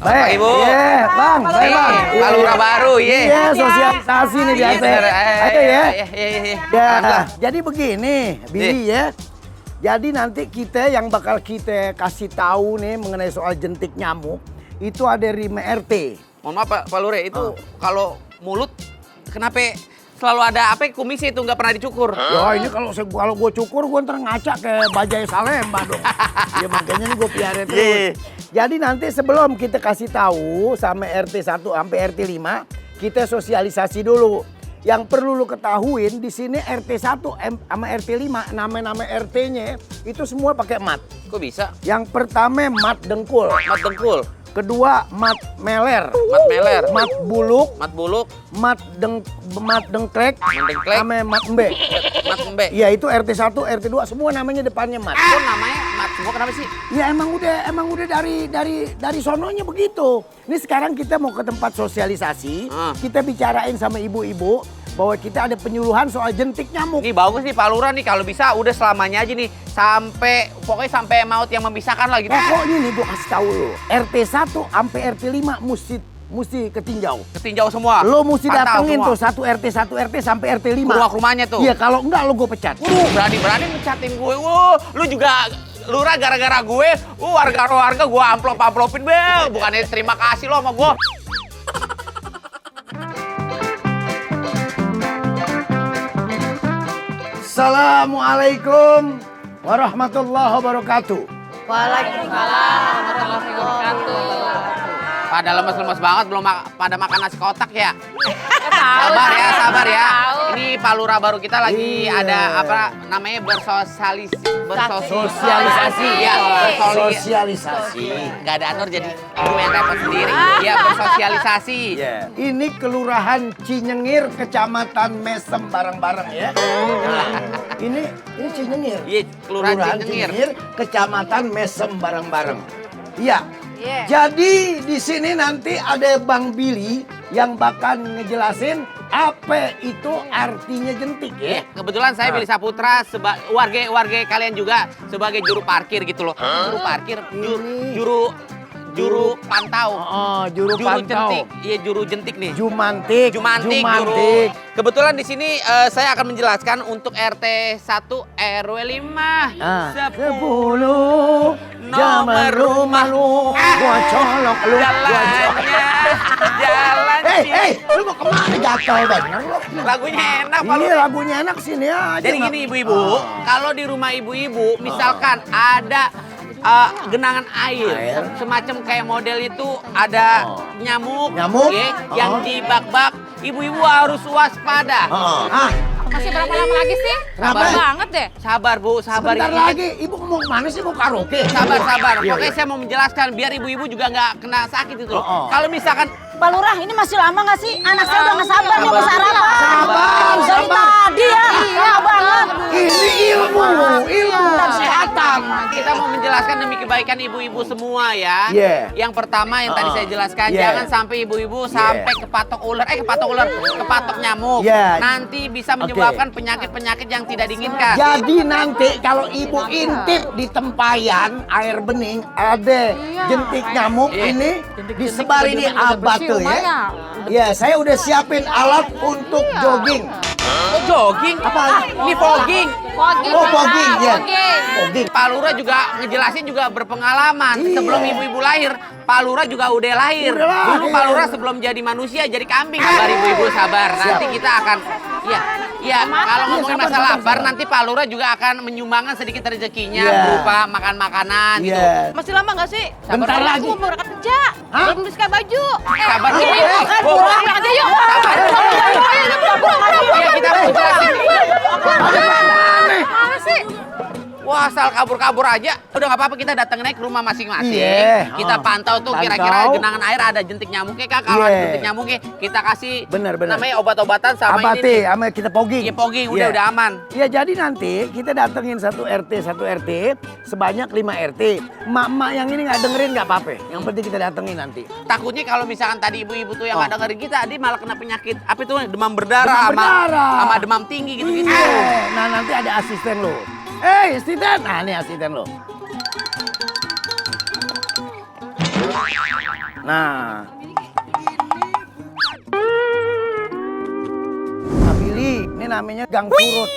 Baik, Ibu. Iya, Bang. Baik, Bang. Pak Lurah baru, Iya, sosialisasi nih biasa. Ayo ya. Ya, jadi begini, Billy ya. Jadi nanti kita yang bakal kita kasih tahu nih mengenai soal jentik nyamuk itu ada 5 RT. Mohon maaf Pak Lurah, itu kalau mulut kenapa selalu ada apa kumisnya itu nggak pernah dicukur? Ya ini kalau gue cukur gue ntar ngaca ke Bajai Salemba dong. Ya makanya ini gue piara terus. Jadi nanti sebelum kita kasih tahu sama RT 1 sampai RT 5, kita sosialisasi dulu. Yang perlu lu ketahuin di sini RT 1 sama RT 5 nama-nama RT-nya itu semua pakai mat. Kok bisa? Yang pertama mat dengkul. Mat dengkul. Kedua mat meler. Mat meler. Mat buluk. Mat buluk. Mat dengklek. Mat dengklek. Sama mat embe. Mat embe. Iya itu RT 1, RT 2 semua namanya depannya mat. Kok namanya mat semua kenapa sih? Ya emang udah dari sononya begitu. Ini sekarang kita mau ke tempat sosialisasi, kita bicarain sama ibu-ibu bahwa kita ada penyuluhan soal jentik nyamuk. Ini bagus nih Pak Lurah nih, kalau bisa udah selamanya aja nih pokoknya sampai maut yang memisahkan lah gitu. Pokoknya nih gua kasih tahu lo, RT 1 sampai RT 5 mesti ketinjau. Ketinjau semua. Lo mesti Pantau datengin semua. tuh satu RT sampai RT 5. Rumah-rumahnya tuh. Iya, kalau enggak lo gue pecat. Berani-berani mencatin gue. Lu juga Lurah gara-gara gue. Warga-warga gue amplop-amplopin, Bel. Bukannya terima kasih lo sama gue. Assalamualaikum warahmatullahi wabarakatuh. Waalaikumsalam warahmatullahi wabarakatuh. Pada lemes-lemes banget belum pada makan nasi kotak ya. Sabar ya. Ini Pak Lurah baru kita lagi ada apa namanya bersosialisasi ya. Sosialisasi. Gak ada Anur jadi gue yang repot sendiri. Ya bersosialisasi. Ini Kelurahan Cinyengir, Kecamatan Mesem bareng-bareng ya. Ini Cinyengir. Iya, Kelurahan Cinyengir. Kecamatan Mesem bareng-bareng. Iya. Jadi di sini nanti ada Bang Billy yang bakal ngejelasin apa itu artinya jentik ya. Kebetulan saya Billy Saputra, warga kalian juga sebagai juru parkir gitu loh. Juru parkir, juru pantau. Juru pantau. Jentik. Iya, juru jentik nih. Jumantik. Juru. Kebetulan di sini saya akan menjelaskan untuk RT 1 RW 5 10 nomor rumah lu. Gua colok lu. Jalan. Lu mau kemana gatal bener lu? Lagunya enak Pak. Iya, lagunya enak sini aja. Jadi gini ibu-ibu, kalau di rumah ibu-ibu misalkan ada genangan air, semacam kayak model itu ada nyamuk, yang di bak-bak, ibu-ibu harus waspada. Masih berapa lama lagi sih? Sabar banget deh. Sabar Bu, sabar. Sebentar lagi, ibu mau kemana sih? Mau karaoke? Sabar. Pokoknya saya mau menjelaskan biar ibu-ibu juga nggak kena sakit itu. Kalau misalkan Pak Lurah, ini masih lama nggak sih? Anak saya udah nggak sabar nih mau sarapan. Sabar. Dari tadi ya. Iya banget. Ini ilmu kesehatan. kita mau menjelaskan demi kebaikan ibu-ibu semua ya. Yang pertama yang tadi saya jelaskan, jangan sampai ibu-ibu sampai kepatok nyamuk. Nanti bisa menyebabkan penyakit-penyakit yang tidak diinginkan. Jadi nanti kalau ibu intip di tempayan air bening ada jentik nyamuk ini disebar ini abad tuh ya. Ya, saya udah siapin alat untuk jogging. Jogging? Apa? Ini fogging. Fogging ya. Fogging. Pak Lurah juga ngejelasin juga berpengalaman. Sebelum ibu-ibu lahir, Pak Lurah juga udah lahir. Dulu Pak Lurah sebelum jadi manusia jadi kambing. Sabar ibu-ibu, sabar. Nanti kita akan kalau ngomongin masalah lapar, nanti Pak Lurah juga akan menyumbangkan sedikit rezekinya berupa makan makanan gitu. Masih lama nggak sih? Bentar lagi. Aku mau berangkat kerja. Belum beli baju. Sabar dulu. Pulang aja yuk. Sabar. Iya, kita mau jelasin. Mana sih? Wah, asal kabur-kabur aja. Udah nggak apa-apa, kita datangin aja ke rumah masing-masing. Kita pantau tuh kira-kira genangan air ada jentik nyamuknya kak. Kalau ada jentik nyamuknya, kita kasih namanya obat-obatan sama ini. Sama kita fogging. Iya, fogging. Udah aman. Ya, jadi nanti kita datengin satu RT sebanyak 5 RT. Mak-mak yang ini nggak dengerin nggak apa-apa. Yang penting kita datengin nanti. Takutnya kalau misalkan tadi ibu-ibu tuh yang nggak dengerin kita, dia malah kena penyakit apa itu demam berdarah sama demam tinggi gitu-gitu. Nah, nanti ada asisten lo. Asisten. Nah, ini asisten lo. Nah. Nah, Billy, ini namanya gang surut.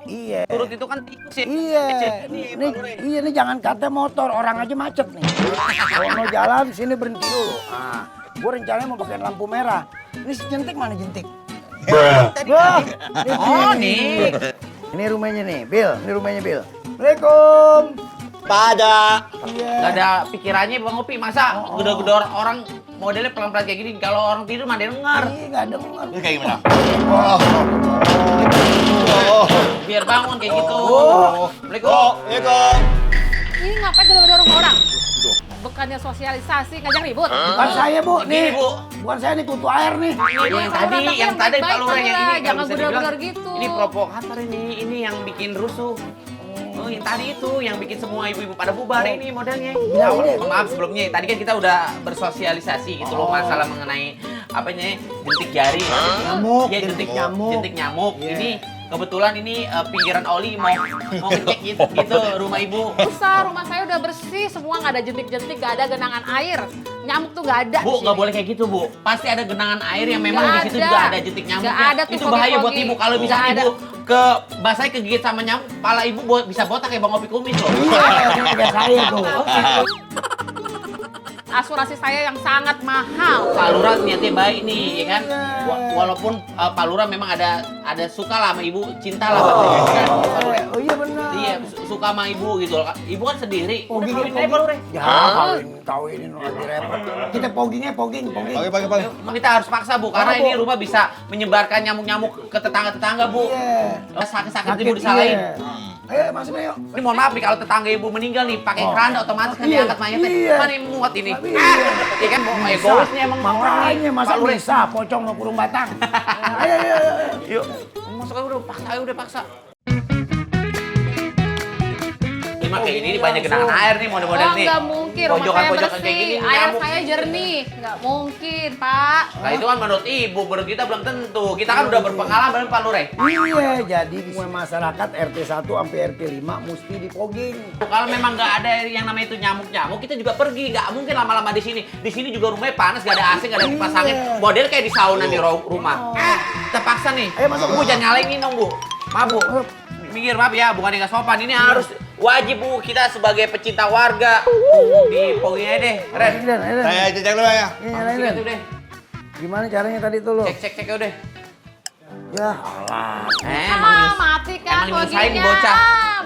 Iya. Turut itu kan tikus ya. Iya. Ini jangan kata motor, orang aja macet nih. Kalau mau jalan sini berhenti dulu. Nah, gue rencananya mau pakai lampu merah. Ini si Jentik mana Jentik? Wah, Oh, nih. Ini rumahnya nih, Bill. Ini rumahnya Bill. Assalamualaikum. Pada. Iya. Gak ada pikirannya Bang Opi, masa gedor-gedor orang modelnya pelan-pelan kayak gini. Kalau orang tidur mah dia denger. Iya, nggak denger. Ini kayak gimana? Biar bangun kayak gitu. Assalamualaikum. Assalamualaikum. Ini ngapain gedor-gedor rumah orang? Bukannya sosialisasi, ngajak ribut. Bukan saya, Bu. Nih, Begini, Bu. Bukan saya nih kutu air nih. Ini yang tadi Pak Lurah yang ini jangan bisa dibilang, gedor-gedor gitu. Ini provokator ini yang bikin rusuh. Oh, yang tadi itu yang bikin semua ibu-ibu pada bubar ini modelnya. Iya, iya. Maaf sebelumnya, tadi kan kita udah bersosialisasi gitu loh masalah mengenai apanya jentik jari. Nyamuk, Iya, jentik nyamuk. Jentik nyamuk. Iya. Ini kebetulan ini pinggiran oli mau ngecek gitu rumah ibu. Usah, rumah saya udah bersih, semua nggak ada jentik-jentik, nggak ada genangan air. Nyamuk tuh nggak ada. Bu, di nggak sini. boleh kayak gitu, Bu. Pasti ada genangan air yang memang Nggak di situ ada. juga ada jentik nyamuknya. Nggak ada tuh Itu bahaya buat pogi-pogi. ibu. Kalau Nggak misalnya ada. ibu ke basahnya kegigit sama nyamuk, kepala ibu bisa botak kayak Bang Opi kumis loh. Iya, ini saya tuh. Asuransi saya yang sangat mahal. Pak Lurah niatnya baik nih, ya kan? Walaupun Pak Lurah memang ada suka lah sama ibu, cinta lah sama ibu kan. Pak Lurah. Oh iya benar. Iya, suka sama ibu gitu loh. Ibu kan sendiri. Oh, Udah gini, kawin aja Pak Lurah. Ya, kawinin lagi repot. Kita poggingnya pogging. Pagi. Emang kita harus paksa, Bu, karena Oh, Bu. ini rumah bisa menyebarkan nyamuk-nyamuk ke tetangga-tetangga, Bu. Iya. Sakit-sakit ibu disalahin. Iya. Ayo masuk ayo. Ini mohon maaf nih kalau tetangga ibu meninggal nih pakai Oh. keranda otomatis kan Iya, diangkat mayatnya. iya. Mana yang muat ini? Iya. Iya kan mau egois nih emang orang nih. Makanya masa Pak Lurah. bisa pocong mau kurung batang. Ayo. Yuk. Masuk aja udah paksa aja udah paksa. Cuma kayak ini banyak genangan air nih model-model Oh, nih. nggak mungkin, rumah saya Pojokan-pojokan kayak gini bersih, air nyamuk. saya jernih. Nggak mungkin, Pak. Nah itu kan menurut ibu, menurut kita belum tentu. Kita kan udah berpengalaman Pak Lurah. Iya, jadi semua masyarakat RT 1 sampai RT 5 mesti dipogging. Kalau memang nggak ada yang namanya itu nyamuk-nyamuk, kita juga pergi. Nggak mungkin lama-lama di sini. Di sini juga rumahnya panas, nggak ada AC, nggak ada kipas angin. Iya. Model kayak di sauna di rumah. Kita paksa nih. Ayo, masuk, Bu, Bu. jangan nyalain dong, Bu. Maaf, Bu. Minggir, maaf ya, bukan nggak sopan. Ini harus wajib, Bu. Kita sebagai pecinta warga. Di pogging aja deh. Keren. Ayo, Saya cek dulu ya. Sikat tuh deh. Gimana caranya tadi tuh lo? Cek udah. Ya Allah. Mati kan emang nyusahin nih poginya. bocah.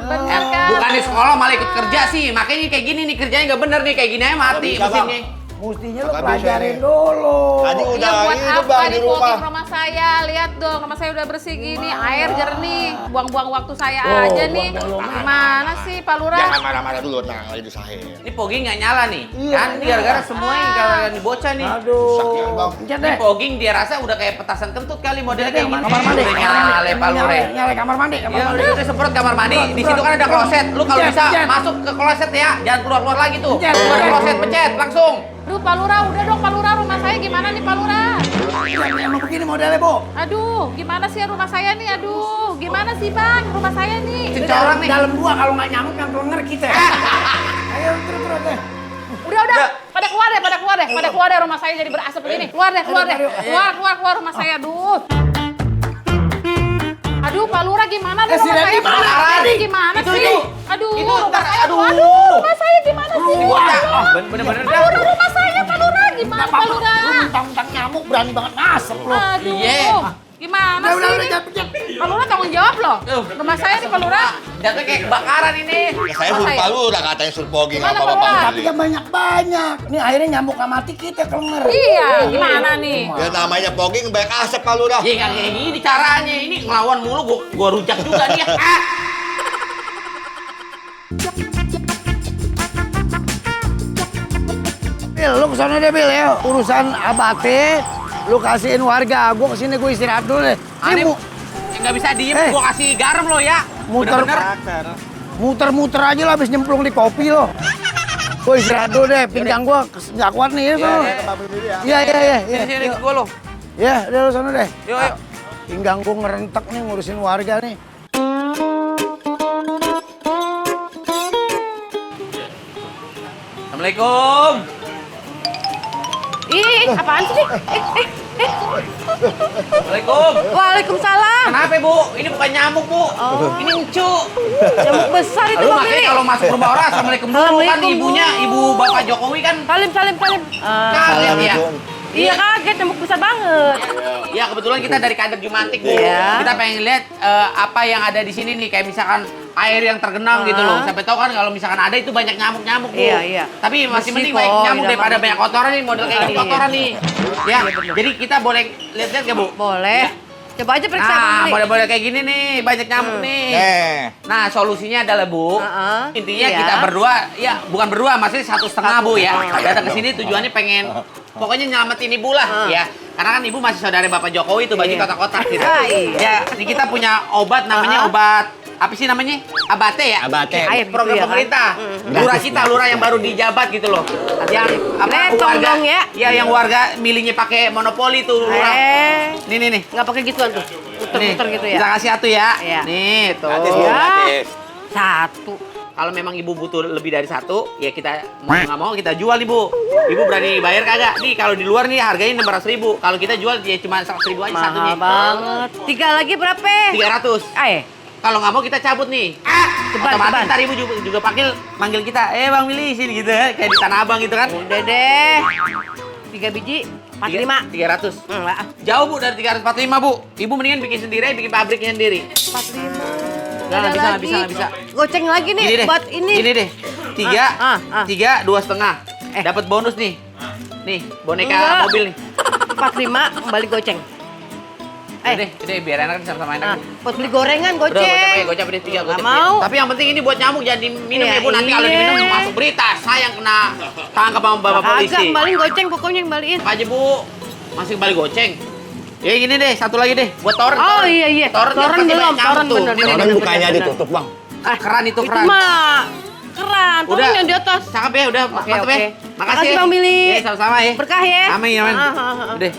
Bener kan? Bukan di sekolah malah ikut kerja sih. Makanya kayak gini nih kerjanya nggak bener nih. Kayak gini aja mati Bisa, Bang. mesinnya. Mestinya lo Nggak bisa pelajarin ini. dulu. Tadi Iya udah buat ini apa Bang di di rumah. pogging rumah saya? Lihat dong, rumah saya udah bersih gini, air jernih. Buang-buang waktu saya Oh, aja nih. buang-buang. Gimana sih Pak Lurah? Jangan marah-marah dulu, tenang lagi disahin. Ini pogging nggak nyala nih. Iya, Kan ini iya. gara-gara semuanya gara-gara nih bocah nih. Aduh. Sakit, Bang. Pencet Ini deh. pogging dia rasa udah kayak petasan kentut kali modelnya kayak gini. Kamar mandi. Udah nyala Pak Lurah. Nyala kamar mandi. Ya udah semprot kamar mandi. Di situ kan ada kloset. Lu kalau Pencet, bisa pencet. masuk ke kloset ya. Jangan keluar-keluar lagi tuh. Pencet, Keluar pencet. kloset pencet langsung. Aduh Pak Lurah, udah dong Pak Lurah, rumah saya gimana nih Pak Lurah? Emang begini modelnya, Bu. Aduh, gimana sih rumah saya nih? Aduh, gimana sih Bang rumah saya nih? Corang nih. Dalam gua kalau nggak nyamuk yang kelenger kita. Ayo terus deh. Udah, pada keluar deh rumah saya jadi berasap begini. Keluar deh. Keluar rumah saya, aduh. Aduh, Pak Lurah gimana nih Si rumah Randy saya? mana? Aduh, gimana Itu, sih? itu. Aduh, Itu, rumah ntar, saya. aduh. Aduh, rumah saya gimana sih? Ini bocah. Ah, bener-bener dah. Aduh, rumah saya Pak Lurah gimana Pak Lu Lurah? mentang-mentang nyamuk berani banget ngasep lo. Aduh. Iya. Gimana Udah, sih? jangan pencet. Pak Lurah tanggung jawab loh. Tuh. Rumah saya nih Pak Lurah. Jatuh kayak kebakaran ini. Ya, saya suruh Pak Lurah katanya suruh pogging Gimana, apa-apa Pak Lurah? Tapi kan banyak-banyak. Nih akhirnya nyamuk nggak mati kita kelenger. Iya, gimana nih? Ya namanya pogging banyak asap Pak Lurah. Ya nggak kayak gini caranya. Ini ngelawan mulu gua rujak juga nih. Ah. Bil, lu kesana deh Bil ya. Urusan abate, lu kasihin warga. Gua kesini gua istirahat dulu deh. Aneh, Ini nggak bisa diem, Eh. gua kasih garam lo ya. Muter- Bener-bener. muter-muter aja lo habis nyemplung di kopi lo. Gua istirahat dulu deh, pinggang gua nggak kuat nih ya. Iya, iya. Iya. Sini, Yuk. gua lo. Ya, udah lu sana deh. Yuk, yuk. Pinggang gua ngerentek nih ngurusin warga nih. Assalamualaikum. Ih, apaan sih? Assalamualaikum. Waalaikumsalam. Kenapa Bu? Ini bukan nyamuk Bu. Ini encu. Nyamuk besar itu Lu Bang makanya Billy. kalau masuk rumah orang assalamualaikum dulu kan Assalamualaikum, ibunya, Bu. ibu bapak Jokowi kan Salim. kaget ya. Iya kaget, nyamuk besar banget. Ya kebetulan kita dari kader Jumantik Bu. Iya. Kita pengen lihat apa yang ada di sini nih, kayak misalkan air yang tergenang gitu loh. Sampai tahu kan kalau misalkan ada itu banyak nyamuk-nyamuk Bu. Iya. Tapi masih Bersih mending kok, banyak nyamuk di dalam daripada mandi. banyak kotoran nih, model kayak gini Iya. kotoran nih. Ya, jadi kita boleh lihat-lihat nggak Bu? Boleh. Coba aja periksa Bang Nah, Billy. model-model kayak gini nih, banyak nyamuk nih. Nah, solusinya adalah Bu, intinya Iya. kita berdua, ya bukan berdua, maksudnya 1,5 Bu ya. Datang ke sini tujuannya pengen, pokoknya nyelamatin Ibu lah ya. Karena kan Ibu masih saudara Bapak Jokowi tuh, baju Iya. kotak-kotak gitu. Iya. Ya, ini kita punya obat namanya obat, apa sih namanya? Abate ya? Abate. Air gitu Program ya, kan? pemerintah. Lurah kita, lurah yang baru dijabat gitu loh. Yang Retong warga, dong ya. Ya, yang warga milihnya pakai monopoli tuh lurah. Nih. Nggak pakai gituan tuh. Muter-muter Nih, gitu ya. Kita kasih satu ya. Iya. Nih, tuh. Gratis, Bu, Ya. gratis. Satu. Kalau memang ibu butuh lebih dari satu, ya kita mau nggak mau kita jual nih Bu. Ibu berani bayar kagak? Nih kalau di luar nih harganya 600.000. Kalau kita jual ya cuma 100.000 aja satunya. Mahal banget. 3 lagi berapa? 300. Kalau nggak mau kita cabut nih. Ceban. Otomatis ntar ibu juga manggil kita. Bang Willy sini gitu ya. Kayak di Tanah Abang gitu kan. Udah deh. 3 biji, 45. 300. Enggak. Jauh Bu dari 345 Bu. Ibu mendingan bikin sendiri, bikin pabriknya sendiri. 45. Nggak bisa, lagi. nggak bisa. Goceng lagi nih Gini deh. buat ini. Gini deh. 3, 2,5. Eh. Dapat bonus nih. Nih, boneka Enggak. mobil nih. 45 kembali goceng. Udah, biar enak sama-sama enak. Buat beli gorengan Udah, goceng. gocap deh 3, Nggak mau. Tapi yang penting ini buat nyamuk, jangan diminum Iya, ya Bu. Nanti kalau iya. diminum masuk berita, saya yang kena tangkap sama bapak Agak polisi. kembaliin goceng pokoknya kembaliin. Apa aja Bu? Masih kembali goceng. Ya gini deh, satu lagi deh. Buat toren. Oh iya. Toren Toren belum, toren bener. Ini Orang bukannya ditutup, Bang. keran itu Itu keran. mah keran, Udah. toren yang di atas. Cakep ya, udah mantep ya. Oke. Makasih Makasih Bang Billy. Ya, sama-sama ya. Berkah ya. Amin, amin. Udah.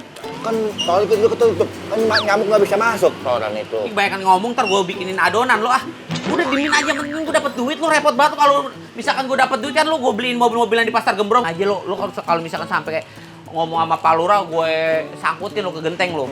Kan kalau itu ketutup, kan nyamuk nggak bisa masuk toran itu. Ini banyak ngomong, ntar gue bikinin adonan lo ah. Udah dimin aja, penting gue dapet duit. Lo repot banget kalau misalkan gue dapet duit kan lo gue beliin mobil-mobilan di pasar Gembrong aja lo. Lo kalau misalkan sampai kayak ngomong sama Pak Lurah, gue sangkutin lo ke genteng lo.